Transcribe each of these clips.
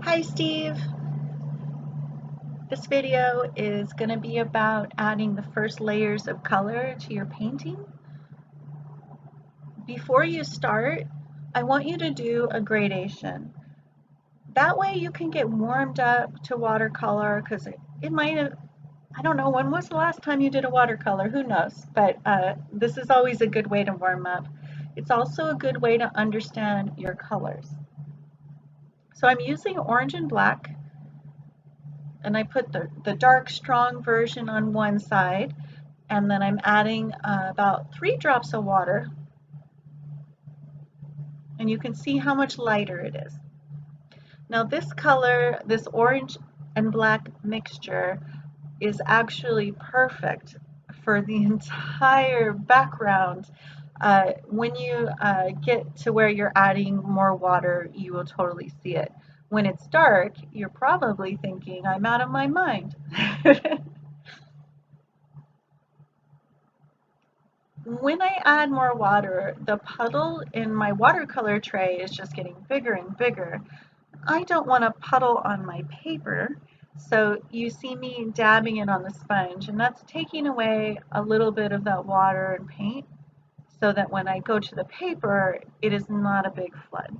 Hi Steve! This video is going to be about adding the first layers of color to your painting. Before you start, I want you to do a gradation. That way you can get warmed up to watercolor because it might have, I don't know, when was the last time you did a watercolor? Who knows? But this is always a good way to warm up. It's also a good way to understand your colors. So I'm using orange and black, and I put the dark strong version on one side, and then I'm adding about 3 drops of water, and you can see how much lighter it is. Now this color, this orange and black mixture, is actually perfect for the entire background. When you get to where you're adding more water, you will totally see it. When it's dark, you're probably thinking, I'm out of my mind. When I add more water, the puddle in my watercolor tray is just getting bigger and bigger. I don't want a puddle on my paper, so you see me dabbing it on the sponge, and that's taking away a little bit of that water and paint so that when I go to the paper, it is not a big flood.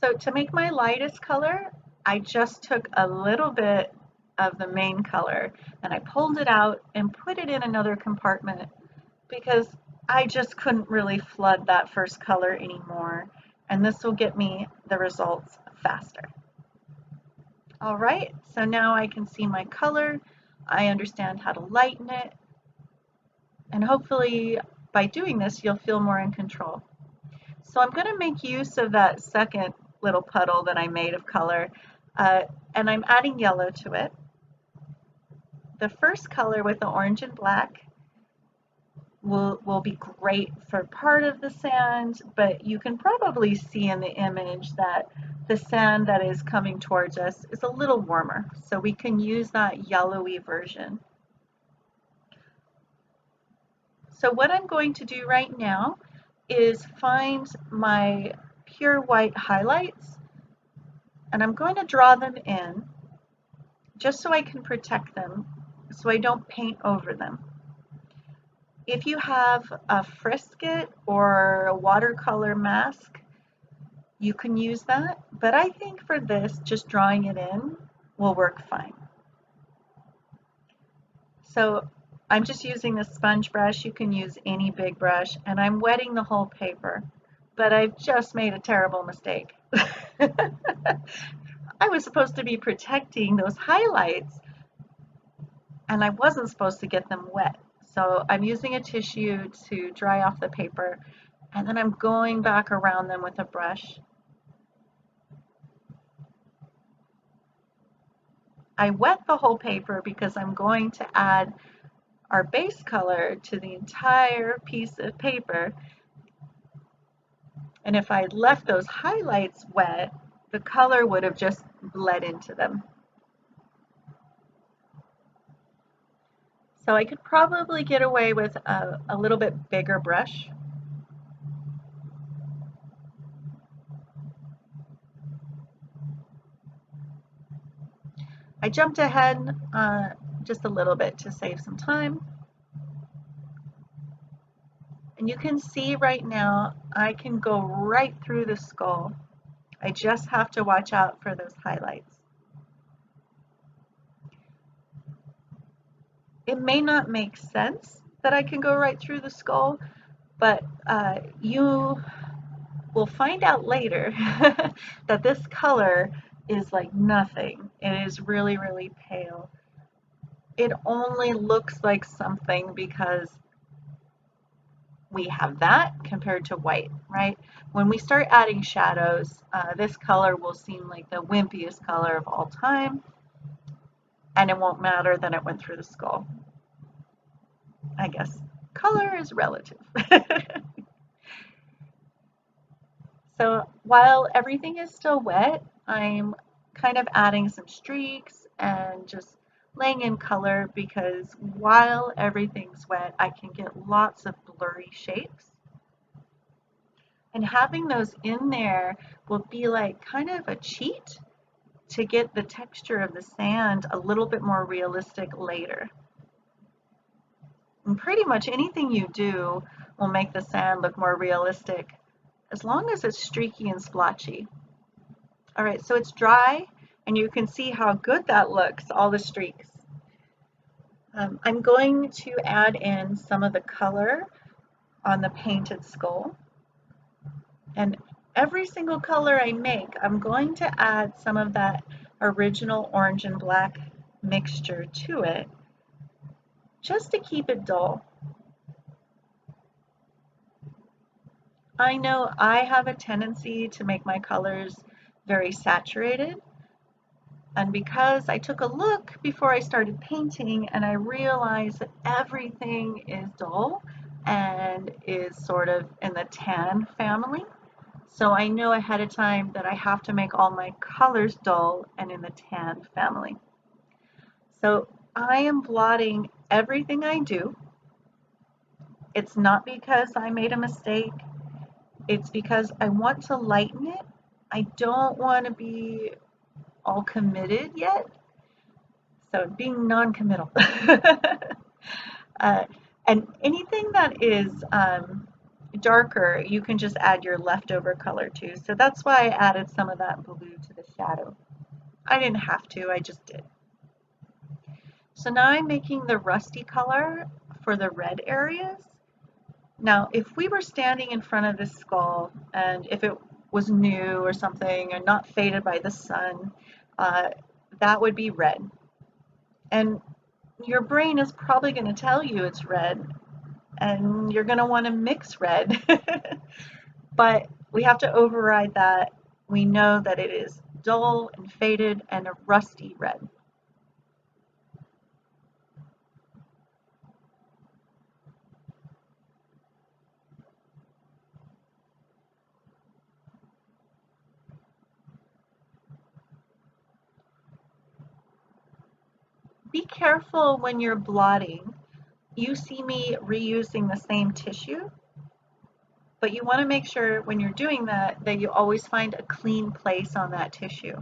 So to make my lightest color, I just took a little bit of the main color and I pulled it out and put it in another compartment because I just couldn't really flood that first color anymore, and this will get me the results faster. All right, so now I can see my color, I understand how to lighten it, and hopefully by doing this you'll feel more in control. So I'm going to make use of that second little puddle that I made of color, uh, and I'm adding yellow to it. The first color with the orange and black will be great for part of the sand, but you can probably see in the image that the sand that is coming towards us is a little warmer, so we can use that yellowy version. So what I'm going to do right now is find my pure white highlights, and I'm going to draw them in just so I can protect them, so I don't paint over them. If you have a Frisket or a watercolor mask, you can use that, but I think for this, just drawing it in will work fine. So I'm just using the sponge brush. You can use any big brush, and I'm wetting the whole paper, but I've just made a terrible mistake. I was supposed to be protecting those highlights, and I wasn't supposed to get them wet. So I'm using a tissue to dry off the paper, and then I'm going back around them with a brush. I wet the whole paper because I'm going to add our base color to the entire piece of paper, and if I left those highlights wet, the color would have just bled into them. So I could probably get away with a little bit bigger brush. I jumped ahead just a little bit to save some time. And you can see right now, I can go right through the skull. I just have to watch out for those highlights. It may not make sense that I can go right through the skull, but you will find out later that this color is like nothing. It is really, really pale. It only looks like something because we have that compared to white, right? When we start adding shadows, this color will seem like the wimpiest color of all time, and it won't matter that it went through the skull. I guess color is relative. So while everything is still wet, I'm kind of adding some streaks and just laying in color because while everything's wet, I can get lots of blurry shapes. And having those in there will be like kind of a cheat to get the texture of the sand a little bit more realistic later. And pretty much anything you do will make the sand look more realistic as long as it's streaky and splotchy. All right, so it's dry and you can see how good that looks, all the streaks. I'm going to add in some of the color on the painted skull. And every single color I make, I'm going to add some of that original orange and black mixture to it just to keep it dull. I know I have a tendency to make my colors very saturated, and because I took a look before I started painting and I realized that everything is dull and is sort of in the tan family, so I know ahead of time that I have to make all my colors dull and in the tan family. So I am blotting everything I do. It's not because I made a mistake. It's because I want to lighten it. I don't want to be all committed yet. So being non-committal. uh, and anything that is darker, you can just add your leftover color to. So that's why I added some of that blue to the shadow. I didn't have to, I just did. So now I'm making the rusty color for the red areas. Now, if we were standing in front of this skull and if it was new or something and not faded by the sun, uh, that would be red. And your brain is probably going to tell you it's red and you're going to want to mix red. But we have to override that. We know that it is dull and faded and a rusty red. Be careful when you're blotting. You see me reusing the same tissue, but you want to make sure when you're doing that that you always find a clean place on that tissue.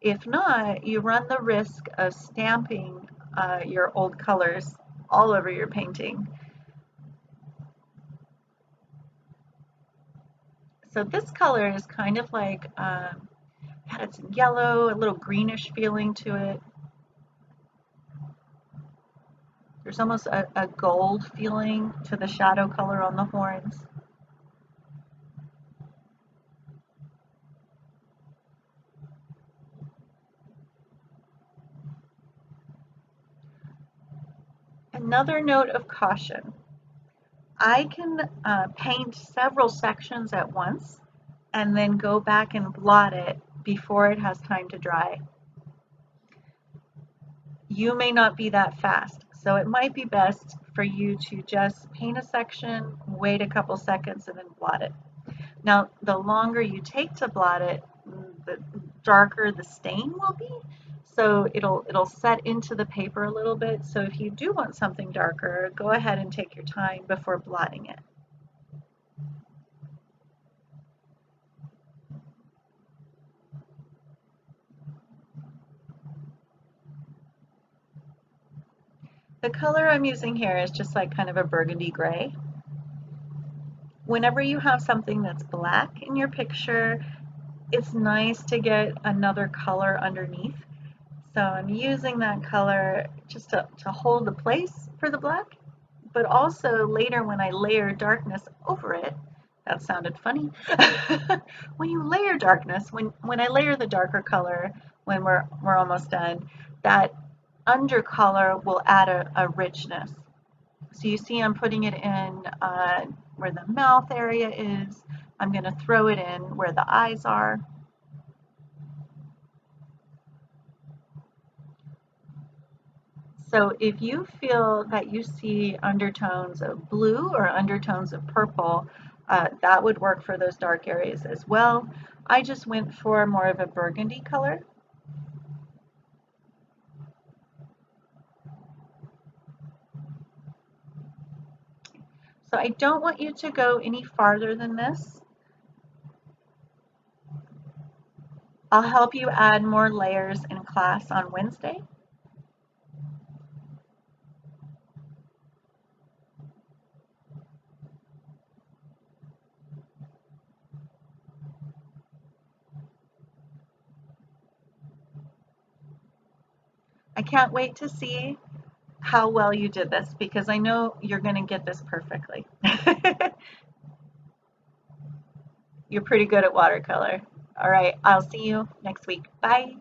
If not, you run the risk of stamping your old colors all over your painting. So this color is kind of like, it's yellow, a little greenish feeling to it. There's almost a gold feeling to the shadow color on the horns. Another note of caution. I can paint several sections at once and then go back and blot it before it has time to dry. You may not be that fast, so it might be best for you to just paint a section, wait a couple seconds, and then blot it. Now, the longer you take to blot it, the darker the stain will be. So it'll set into the paper a little bit. So if you do want something darker, go ahead and take your time before blotting it. The color I'm using here is just like kind of a burgundy gray. Whenever you have something that's black in your picture, it's nice to get another color underneath. So I'm using that color just to hold the place for the black, but also later when I layer darkness over it, that sounded funny. When you layer darkness, when I layer the darker color, when we're almost done, that undercolor will add a richness. So you see I'm putting it in where the mouth area is. I'm going to throw it in where the eyes are. So if you feel that you see undertones of blue or undertones of purple, that would work for those dark areas as well. I just went for more of a burgundy color. So I don't want you to go any farther than this. I'll help you add more layers in class on Wednesday. I can't wait to see how well you did this because I know you're going to get this perfectly. You're pretty good at watercolor. All right, I'll see you next week. Bye.